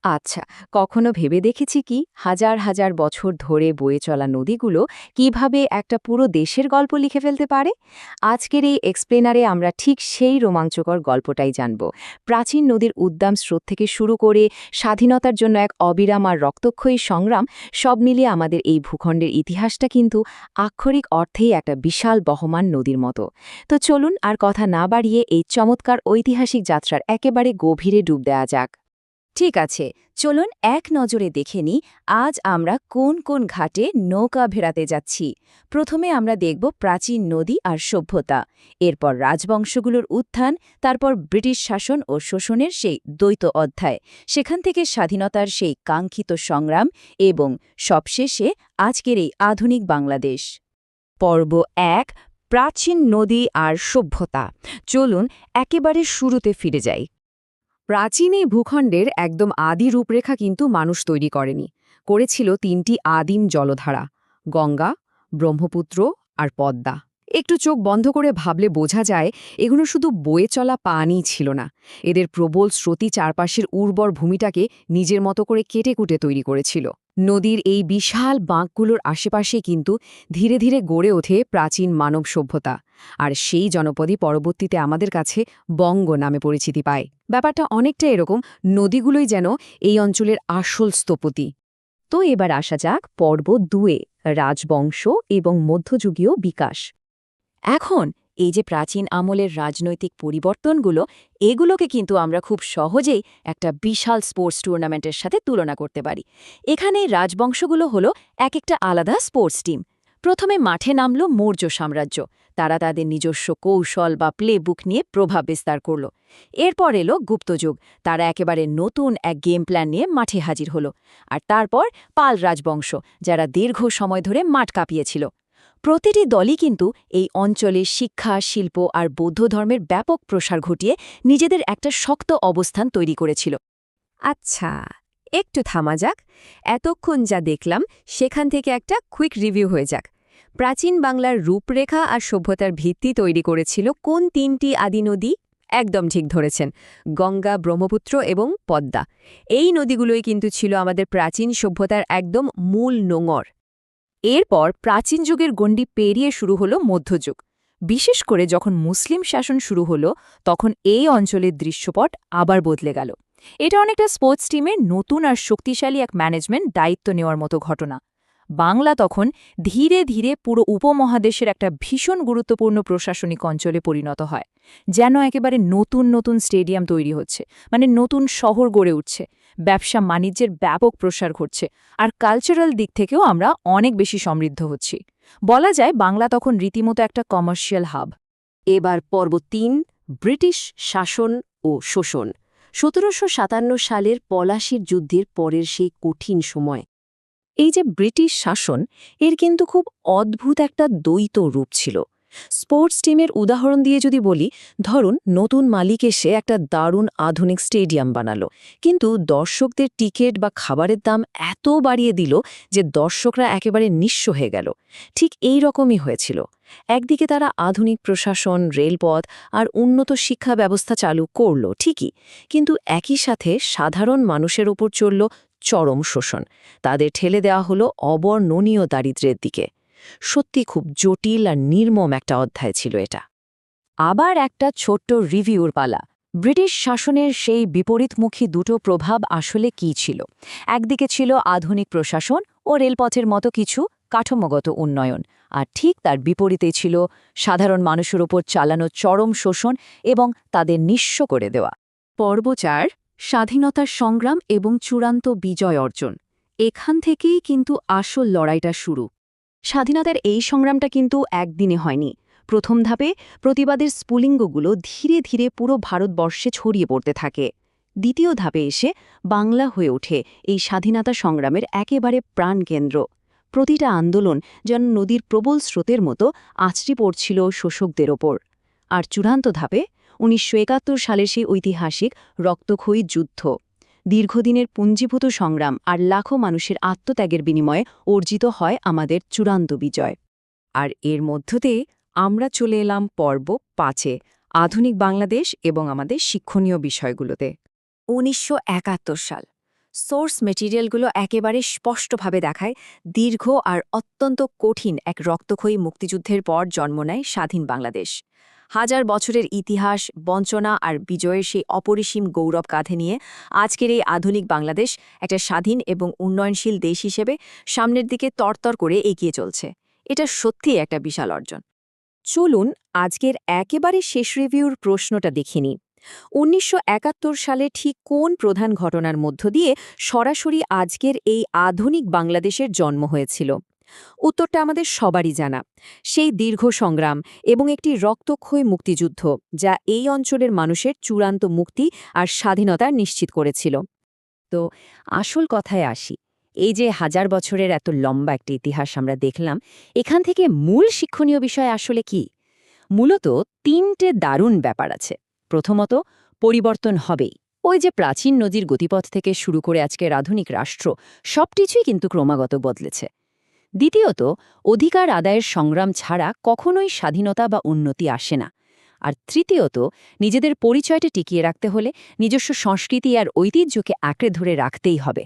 আচ্ছা, কখনো ভেবে দেখেছি কি হাজার হাজার বছর ধরে বয়ে চলা নদীগুলো কিভাবে একটা পুরো দেশের গল্প লিখে ফেলতে পারে? আজকের এই এক্সপ্লেনারে আমরা ঠিক সেই রোমাঞ্চকর গল্পটাই জানব। প্রাচীন নদীর উদ্দাম স্রোত থেকে শুরু করে স্বাধীনতার জন্য এক অবিরাম আর রক্তক্ষয়ী সংগ্রাম, সব মিলিয়ে আমাদের এই ভূখণ্ডের ইতিহাসটা কিন্তু আক্ষরিক অর্থেই একটা বিশাল বহমান নদীর মতো। তো চলুন আর কথা না বাড়িয়ে এই চমৎকার ঐতিহাসিক যাত্রার একেবারে গভীরে ডুব দেওয়া যাক। ঠিক আছে, চলুন এক নজরে দেখে নিই আজ আমরা কোন কোন ঘাটে নৌকা ভেড়াতে যাচ্ছি। প্রথমে আমরা দেখব প্রাচীন নদী আর সভ্যতা, এরপর রাজবংশগুলোর উত্থান, তারপর ব্রিটিশ শাসন ও শোষণের সেই দ্বৈত অধ্যায়, সেখান থেকে স্বাধীনতার সেই কাঙ্ক্ষিত সংগ্রাম এবং সবশেষে আজকের এই আধুনিক বাংলাদেশ। পর্ব ১, প্রাচীন নদী আর সভ্যতা। চলুন একেবারে শুরুতে ফিরে যাই। প্রাচীন এই ভূখণ্ডের একদম আদি রূপরেখা কিন্তু মানুষ তৈরি করেনি, করেছিল তিনটি আদিম জলধারা: গঙ্গা, ব্রহ্মপুত্র আর পদ্মা। একটু চোখ বন্ধ করে ভাবলে বোঝা যায় এগুলো শুধু বয়ে চলা পানিই ছিল না, এদের প্রবল স্রোতী চারপাশের উর্বর ভূমিটাকে নিজের মতো করে কেটে কুটে তৈরি করেছিল। নদীর এই বিশাল বাঁকগুলোর আশেপাশে কিন্তু ধীরে ধীরে গড়ে ওঠে প্রাচীন মানব সভ্যতা, আর সেই জনপদই পরবর্তীতে আমাদের কাছে বঙ্গ নামে পরিচিতি পায়। ব্যাপারটা অনেকটা এরকম, নদীগুলোই যেন এই অঞ্চলের আসল স্থপতি। তো এবার আসা যাক পর্ব ২, রাজবংশ এবং মধ্যযুগীয় বিকাশ। এখন এই যে প্রাচীন আমলের রাজনৈতিক পরিবর্তনগুলো, এগুলোকে কিন্তু আমরা খুব সহজেই একটা বিশাল স্পোর্টস টুর্নামেন্টের সাথে তুলনা করতে পারি। এখানে রাজবংশগুলো হলো এক একটা আলাদা স্পোর্টস টিম। প্রথমে মাঠে নামল মৌর্য সাম্রাজ্য, তারা তাদের নিজস্ব কৌশল বা প্লে বুক নিয়ে প্রভাব বিস্তার করল। এরপর এলো গুপ্তযুগ, তারা একেবারে নতুন এক গেম প্ল্যান নিয়ে মাঠে হাজির হলো। আর তারপর পাল রাজবংশ, যারা দীর্ঘ সময় ধরে মাঠ কাঁপিয়েছিল। প্রতিটি দলই কিন্তু এই অঞ্চলে শিক্ষা, শিল্প আর বৌদ্ধ ধর্মের ব্যাপক প্রসার ঘটিয়ে নিজেদের একটা শক্ত অবস্থান তৈরি করেছিল। আচ্ছা, একটু থামা যাক। এতক্ষণ যা দেখলাম সেখান থেকে একটা কুইক রিভিউ হয়ে যাক। প্রাচীন বাংলার রূপরেখা আর সভ্যতার ভিত্তি তৈরি করেছিল কোন তিনটি আদি নদী? একদম ঠিক ধরেছেন, গঙ্গা, ব্রহ্মপুত্র এবং পদ্মা। এই নদীগুলোই কিন্তু ছিল আমাদের প্রাচীন সভ্যতার একদম মূল নোঙর। এরপর প্রাচীন যুগের গণ্ডি পেরিয়ে শুরু হলো মধ্যযুগ। বিশেষ করে যখন মুসলিম শাসন শুরু হলো, তখন এই অঞ্চলের দৃশ্যপট আবার বদলে গেল। এটা অনেকটা স্পোর্টস টিমের নতুন আর শক্তিশালী এক ম্যানেজমেন্ট দায়িত্ব নেওয়ার মতো ঘটনা। বাংলা তখন ধীরে ধীরে পুরো উপমহাদেশের একটা ভীষণ গুরুত্বপূর্ণ প্রশাসনিক অঞ্চলে পরিণত হয়। যেন একেবারে নতুন নতুন স্টেডিয়াম তৈরি হচ্ছে, মানে নতুন শহর গড়ে উঠছে, ব্যবসা বাণিজ্যের ব্যাপক প্রসার ঘটছে, আর কালচারাল দিক থেকেও আমরা অনেক বেশি সমৃদ্ধ হচ্ছি। বলা যায় বাংলা তখন রীতিমতো একটা কমার্শিয়াল হাব। এবার পর্ব ৩, ব্রিটিশ শাসন ও শোষণ। ১৭৫৭ সালের পলাশির যুদ্ধের পরের সেই কঠিন সময়। এই যে ব্রিটিশ শাসন, এর কিন্তু খুব অদ্ভুত একটা দ্বৈত রূপ ছিল। স্পোর্টস টিমের উদাহরণ দিয়ে যদি বলি, ধরুন নতুন মালিক এসে একটা দারুণ আধুনিক স্টেডিয়াম বানালো, কিন্তু দর্শকদের টিকিট বা খাবারের দাম এত বাড়িয়ে দিল যে দর্শকরা একেবারে নিঃস্ব হয়ে গেল। ঠিক এই রকমই হয়েছিল। একদিকে তারা আধুনিক প্রশাসন, রেলপথ আর উন্নত শিক্ষা ব্যবস্থা চালু করল ঠিকই, কিন্তু একই সাথে সাধারণ মানুষের ওপর চলল চরম শোষণ। তাদের ঠেলে দেওয়া হলো অবর্ণনীয় দারিদ্র্যের দিকে। সত্যি খুব জটিল আর নির্মম একটা অধ্যায় ছিল এটা। আবার একটা ছোট্ট রিভিউর পালা। ব্রিটিশ শাসনের সেই বিপরীতমুখী দুটো প্রভাব আসলে কী ছিল? একদিকে ছিল আধুনিক প্রশাসন ও রেলপথের মতো কিছু কাঠামোগত উন্নয়ন, আর ঠিক তার বিপরীতে ছিল সাধারণ মানুষের ওপর চালানো চরম শোষণ এবং তাদের নিঃস্ব করে দেওয়া। পর্ব ৪, স্বাধীনতার সংগ্রাম এবং চূড়ান্ত বিজয় অর্জন। এখান থেকেই কিন্তু আসল লড়াইটা শুরু। স্বাধীনতার এই সংগ্রামটা কিন্তু একদিনে হয়নি। প্রথম ধাপে প্রতিবাদের স্ফুলিঙ্গগুলো ধীরে ধীরে পুরো ভারতবর্ষে ছড়িয়ে পড়তে থাকে। দ্বিতীয় ধাপে এসে বাংলা হয়ে ওঠে এই স্বাধীনতা সংগ্রামের একেবারে প্রাণকেন্দ্র। প্রতিটা আন্দোলন যেন নদীর প্রবল স্রোতের মতো আছড়ে পড়ছিল শোষকদের ওপর। আর চূড়ান্ত ধাপে ১৯৭১ সালের সেই ঐতিহাসিক রক্তক্ষয়ী যুদ্ধ। দীর্ঘদিনের পুঞ্জীভূত সংগ্রাম আর লাখো মানুষের আত্মত্যাগের বিনিময়ে অর্জিত হয় আমাদের চূড়ান্ত বিজয়। আর এর মধ্যতে আমরা চলে এলাম পর্ব ৫, আধুনিক বাংলাদেশ এবং আমাদের শিক্ষণীয় বিষয়গুলোতে। ১৯৭১ সাল, সোর্স মেটেরিয়ালগুলো একেবারে স্পষ্টভাবে দেখায় দীর্ঘ আর অত্যন্ত কঠিন এক রক্তক্ষয়ী মুক্তিযুদ্ধের পর জন্ম নেয় স্বাধীন বাংলাদেশ। হাজার বছরের ইতিহাস, বঞ্চনা আর বিজয়ের সেই অপরিসীম গৌরব কাঁধে নিয়ে আজকের এই আধুনিক বাংলাদেশ একটা স্বাধীন এবং উন্নয়নশীল দেশ হিসেবে সামনের দিকে তরতর করে এগিয়ে চলছে। এটা সত্যিই একটা বিশাল অর্জন। চলুন আজকের একেবারে শেষ রিভিউর প্রশ্নটা দেখিনি। ১৯৭১ সালে ঠিক কোন প্রধান ঘটনার মধ্য দিয়ে সরাসরি আজকের এই আধুনিক বাংলাদেশের জন্ম হয়েছিল? উত্তরটা আমাদের সবারই জানা। সেই দীর্ঘ সংগ্রাম এবং একটি রক্তক্ষয়ী মুক্তিযুদ্ধ, যা এই অঞ্চলের মানুষের চূড়ান্ত মুক্তি আর স্বাধীনতা নিশ্চিত করেছিল। তো আসল কথায় আসি, এই যে হাজার বছরের এত লম্বা একটা ইতিহাস আমরা দেখলাম, এখান থেকে মূল শিক্ষণীয় বিষয় আসলে কি? মূলত তিনটে দারুণ ব্যাপার আছে। প্রথমত, পরিবর্তন হবেই। ওই যে প্রাচীন নদীর গতিপথ থেকে শুরু করে আজকের আধুনিক রাষ্ট্র, সবকিছুই কিন্তু ক্রমাগত বদলেছে। দ্বিতীয়ত, অধিকার আদায়ের সংগ্রাম ছাড়া কখনোই স্বাধীনতা বা উন্নতি আসে না। আর তৃতীয়ত, নিজেদের পরিচয়টা টিকিয়ে রাখতে হলে নিজস্ব সংস্কৃতি আর ঐতিহ্যকে আঁকড়ে ধরে রাখতেই হবে।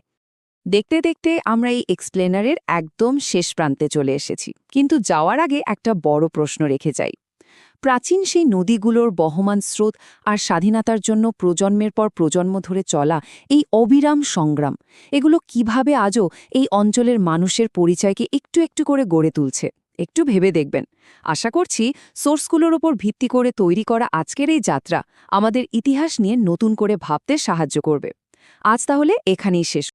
দেখতে দেখতে আমরা এই এক্সপ্লেনারের একদম শেষ প্রান্তে চলে এসেছি, কিন্তু যাওয়ার আগে একটা বড় প্রশ্ন রেখে যাই। প্রাচীন সেই নদীগুলোর বহমান স্রোত আর স্বাধীনতার জন্য প্রজন্মের পর প্রজন্ম ধরে চলা এই অবিরাম সংগ্রাম, এগুলো কিভাবে আজও এই অঞ্চলের মানুষের পরিচয়কে একটু একটু করে গড়ে তুলছে? একটু ভেবে দেখবেন। আশা করছি সোর্সগুলোর ওপর ভিত্তি করে তৈরি করা আজকের এই যাত্রা আমাদের ইতিহাস নিয়ে নতুন করে ভাবতে সাহায্য করবে। আজ তাহলে এখানেই শেষ